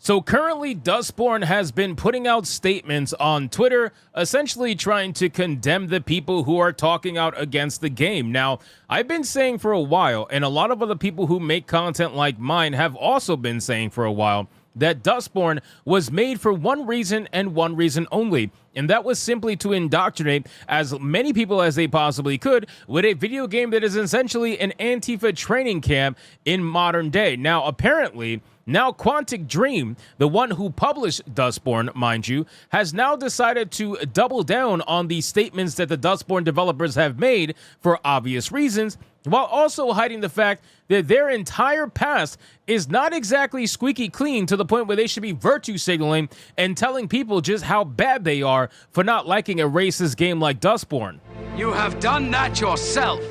So currently, Dustborn has been putting out statements on Twitter, essentially trying to condemn the people who are talking out against the game. Now, I've been saying for a while, and a lot of other people who make content like mine have also been saying for a while, that Dustborn was made for one reason and one reason only, and that was simply to indoctrinate as many people as they possibly could with a video game that is essentially an Antifa training camp in modern day. Now, apparently, Quantic Dream, the one who published Dustborn, mind you, has now decided to double down on the statements that the Dustborn developers have made for obvious reasons, while also hiding the fact that their entire past is not exactly squeaky clean to the point where they should be virtue signaling and telling people just how bad they are for not liking a racist game like Dustborn. You have done that yourself.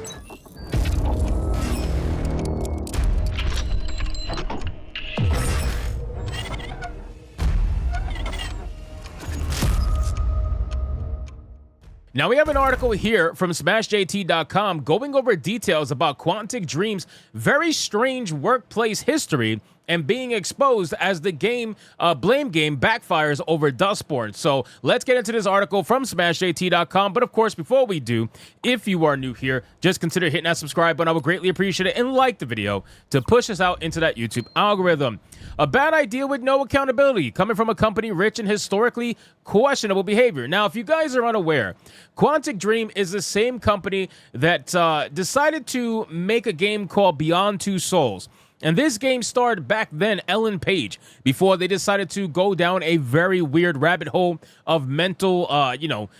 Now, we have an article here from SmashJT.com going over details about Quantic Dream's very strange workplace history and being exposed as the blame game backfires over Dustborn. So let's get into this article from SmashJT.com. But of course, before we do, if you are new here, just consider hitting that subscribe button. I would greatly appreciate it, and like the video to push us out into that YouTube algorithm. A bad idea with no accountability coming from a company rich in historically questionable behavior. Now, if you guys are unaware, Quantic Dream is the same company that decided to make a game called Beyond Two Souls. And this game starred back then Ellen Page before they decided to go down a very weird rabbit hole of mental,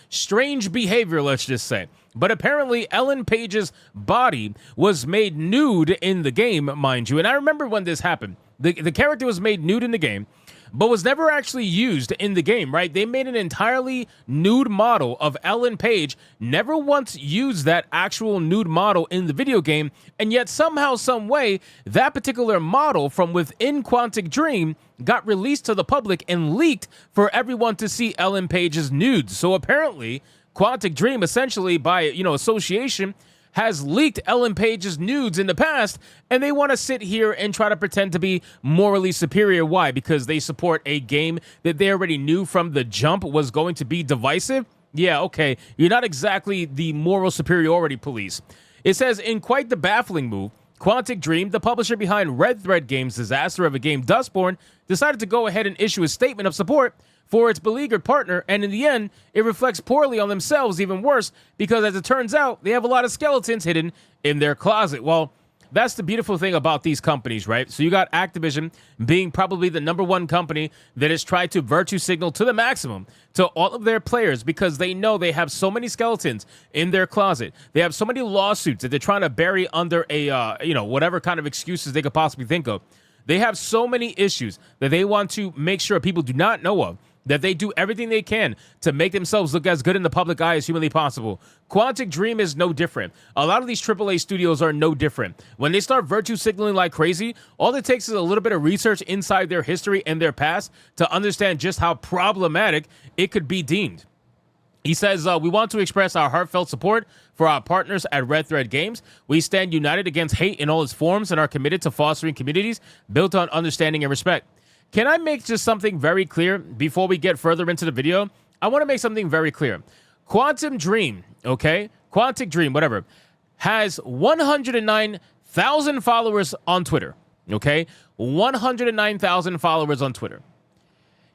strange behavior, let's just say. But apparently Ellen Page's body was made nude in the game, mind you. And I remember when this happened. The character was made nude in the game, but was never actually used in the game, right? They made an entirely nude model of Ellen Page, never once used that actual nude model in the video game, and yet somehow, some way, that particular model from within Quantic Dream got released to the public and leaked for everyone to see Ellen Page's nudes. So apparently, Quantic Dream, essentially by, association, has leaked Ellen Page's nudes in the past, and they want to sit here and try to pretend to be morally superior. Why? Because they support a game that they already knew from the jump was going to be divisive? Yeah, okay. You're not exactly the moral superiority police. It says, in quite the baffling move, Quantic Dream, the publisher behind Red Thread Games' disaster of a game Dustborn, decided to go ahead and issue a statement of support for its beleaguered partner, and in the end, it reflects poorly on themselves, even worse, because as it turns out, they have a lot of skeletons hidden in their closet. Well, that's the beautiful thing about these companies, right? So you got Activision being probably the #1 company that has tried to virtue signal to the maximum to all of their players because they know they have so many skeletons in their closet. They have so many lawsuits that they're trying to bury under a, whatever kind of excuses they could possibly think of. They have so many issues that they want to make sure people do not know of, that they do everything they can to make themselves look as good in the public eye as humanly possible. Quantic Dream is no different. A lot of these AAA studios are no different. When they start virtue signaling like crazy, all it takes is a little bit of research inside their history and their past to understand just how problematic it could be deemed. He says, we want to express our heartfelt support for our partners at Red Thread Games. We stand united against hate in all its forms and are committed to fostering communities built on understanding and respect. Can I make just something very clear before we get further into the video? I want to make something very clear. Quantum Dream, okay? Quantic Dream, whatever, has 109,000 followers on Twitter, okay? 109,000 followers on Twitter.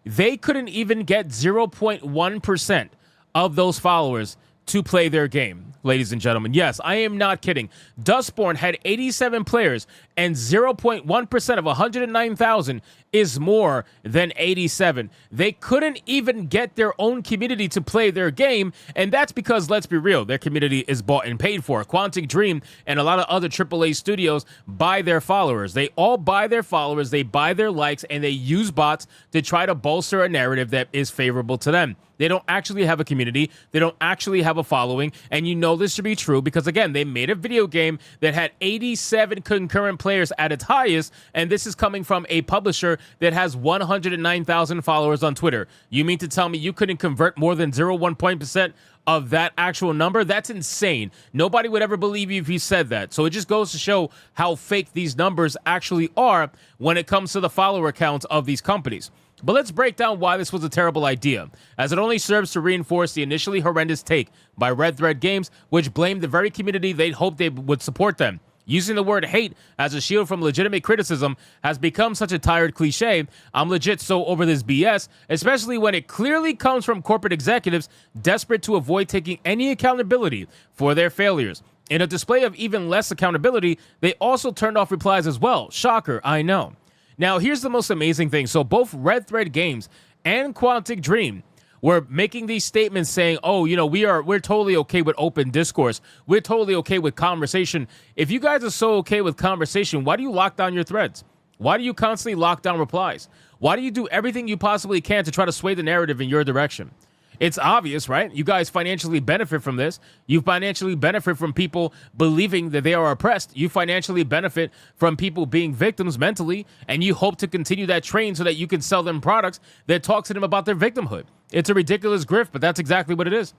They couldn't even get 0.1% of those followers to play their game, ladies and gentlemen. Yes, I am not kidding. Dustborn had 87 players, and 0.1% of 109,000 is more than 87. They couldn't even get their own community to play their game, and that's because, let's be real, their community is bought and paid for. Quantic Dream and a lot of other AAA studios buy their followers. They all buy their followers, they buy their likes, and they use bots to try to bolster a narrative that is favorable to them. They don't actually have a community. They don't actually have a following. And you know this to be true because, again, they made a video game that had 87 concurrent players at its highest. And this is coming from a publisher that has 109,000 followers on Twitter. You mean to tell me you couldn't convert more than 0.1% of that actual number? That's insane. Nobody would ever believe you if you said that. So it just goes to show how fake these numbers actually are when it comes to the follower counts of these companies. But let's break down why this was a terrible idea, as it only serves to reinforce the initially horrendous take by Red Thread Games, which blamed the very community they'd hoped they would support them. Using the word hate as a shield from legitimate criticism has become such a tired cliche. I'm legit so over this BS, especially when it clearly comes from corporate executives desperate to avoid taking any accountability for their failures. In a display of even less accountability, they also turned off replies as well. Shocker, I know. Now, here's the most amazing thing. So both Red Thread Games and Quantic Dream were making these statements saying, oh, you know, we're totally okay with open discourse. We're totally okay with conversation. If you guys are so okay with conversation, why do you lock down your threads? Why do you constantly lock down replies? Why do you do everything you possibly can to try to sway the narrative in your direction? It's obvious, right? You guys financially benefit from this. You financially benefit from people believing that they are oppressed. You financially benefit from people being victims mentally, and you hope to continue that train so that you can sell them products that talk to them about their victimhood. It's a ridiculous grift, but that's exactly what it is.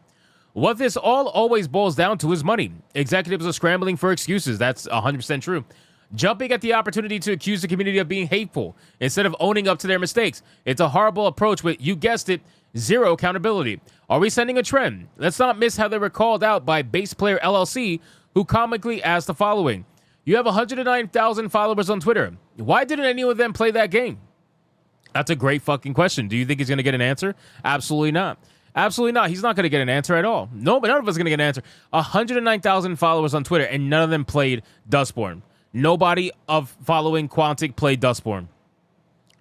What this all always boils down to is money. Executives are scrambling for excuses. That's 100% true. Jumping at the opportunity to accuse the community of being hateful instead of owning up to their mistakes. It's a horrible approach with, you guessed it, zero accountability. Are we sending a trend? Let's not miss how they were called out by Bass Player LLC, who comically asked the following. You have 109,000 followers on Twitter. Why didn't any of them play that game? That's a great fucking question. Do you think he's going to get an answer? Absolutely not. Absolutely not. He's not going to get an answer at all. No, but none of us are going to get an answer. 109,000 followers on Twitter, and none of them played Dustborn. Nobody of following Quantic played Dustborn.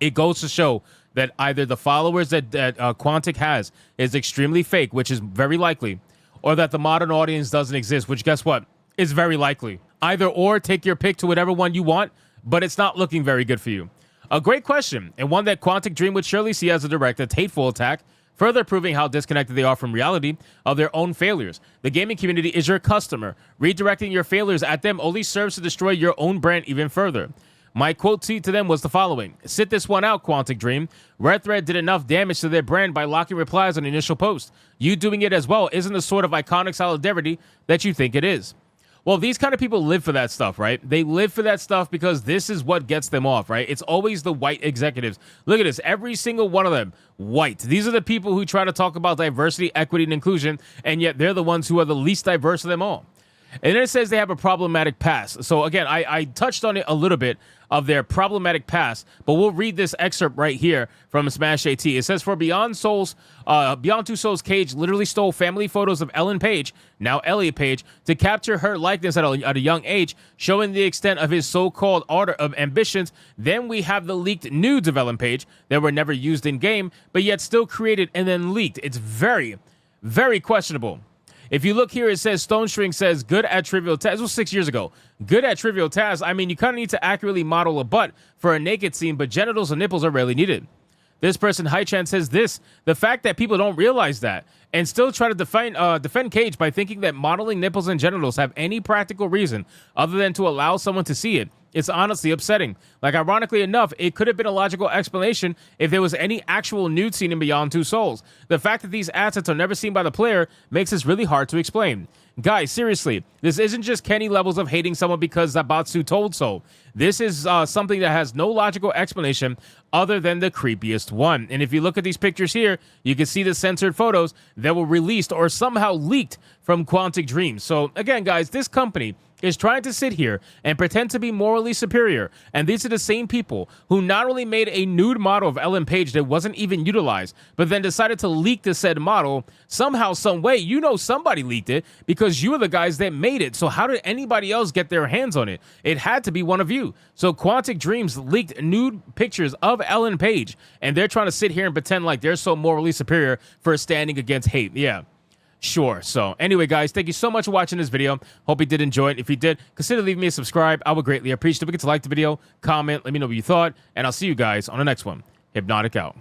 It goes to show that either the followers that Quantic has is extremely fake, which is very likely, or that the modern audience doesn't exist, which, guess what, is very likely. Either or, take your pick to whatever one you want, but it's not looking very good for you. A great question, and one that Quantic Dream would surely see as a direct, hateful attack, further proving how disconnected they are from reality of their own failures. The gaming community is your customer. Redirecting your failures at them only serves to destroy your own brand even further. My quote tweet to them was the following. Sit this one out, Quantic Dream. Red Thread did enough damage to their brand by locking replies on the initial post. You doing it as well isn't the sort of iconic solidarity that you think it is. Well, these kind of people live for that stuff, right? They live for that stuff because this is what gets them off, right? It's always the white executives. Look at this. Every single one of them, white. These are the people who try to talk about diversity, equity, and inclusion, and yet they're the ones who are the least diverse of them all. And then it says they have a problematic past. So again, I touched on it a little bit of their problematic past, but we'll read this excerpt right here from Smash AT. It says, for Beyond Two Souls Cage literally stole family photos of Ellen Page, now Elliot Page, to capture her likeness at a young age, showing the extent of his so-called order of ambitions. Then we have the leaked nudes of Ellen Page that were never used in game, but yet still created and then leaked. It's very, very questionable. If you look here, it says Stonestring says good at trivial tasks. This was 6 years ago. Good at trivial tasks. I mean, you kind of need to accurately model a butt for a naked scene, but genitals and nipples are rarely needed. This person, Haichan, says this. The fact that people don't realize that and still try to defend Cage by thinking that modeling nipples and genitals have any practical reason other than to allow someone to see it. It's honestly upsetting. Like, ironically enough, it could have been a logical explanation if there was any actual nude scene in Beyond Two Souls. The fact that these assets are never seen by the player makes this really hard to explain. Guys, seriously, this isn't just Kenny levels of hating someone because Zabatsu told so. This is something that has no logical explanation other than the creepiest one. And if you look at these pictures here, you can see the censored photos that were released or somehow leaked from Quantic Dream. So again, guys, this company is trying to sit here and pretend to be morally superior. And these are the same people who not only made a nude model of Ellen Page that wasn't even utilized, but then decided to leak the said model somehow, some way. You know somebody leaked it because you are the guys that made it. So how did anybody else get their hands on it? It had to be one of you. So Quantic Dreams leaked nude pictures of Ellen Page, and they're trying to sit here and pretend like they're so morally superior for standing against hate. Yeah. Sure. So anyway, guys, thank you so much for watching this video. Hope you did enjoy it. If you did, consider leaving me a subscribe. I would greatly appreciate it. Don't forget to like the video, comment, let me know what you thought, and I'll see you guys on the next one. Hypnotic out.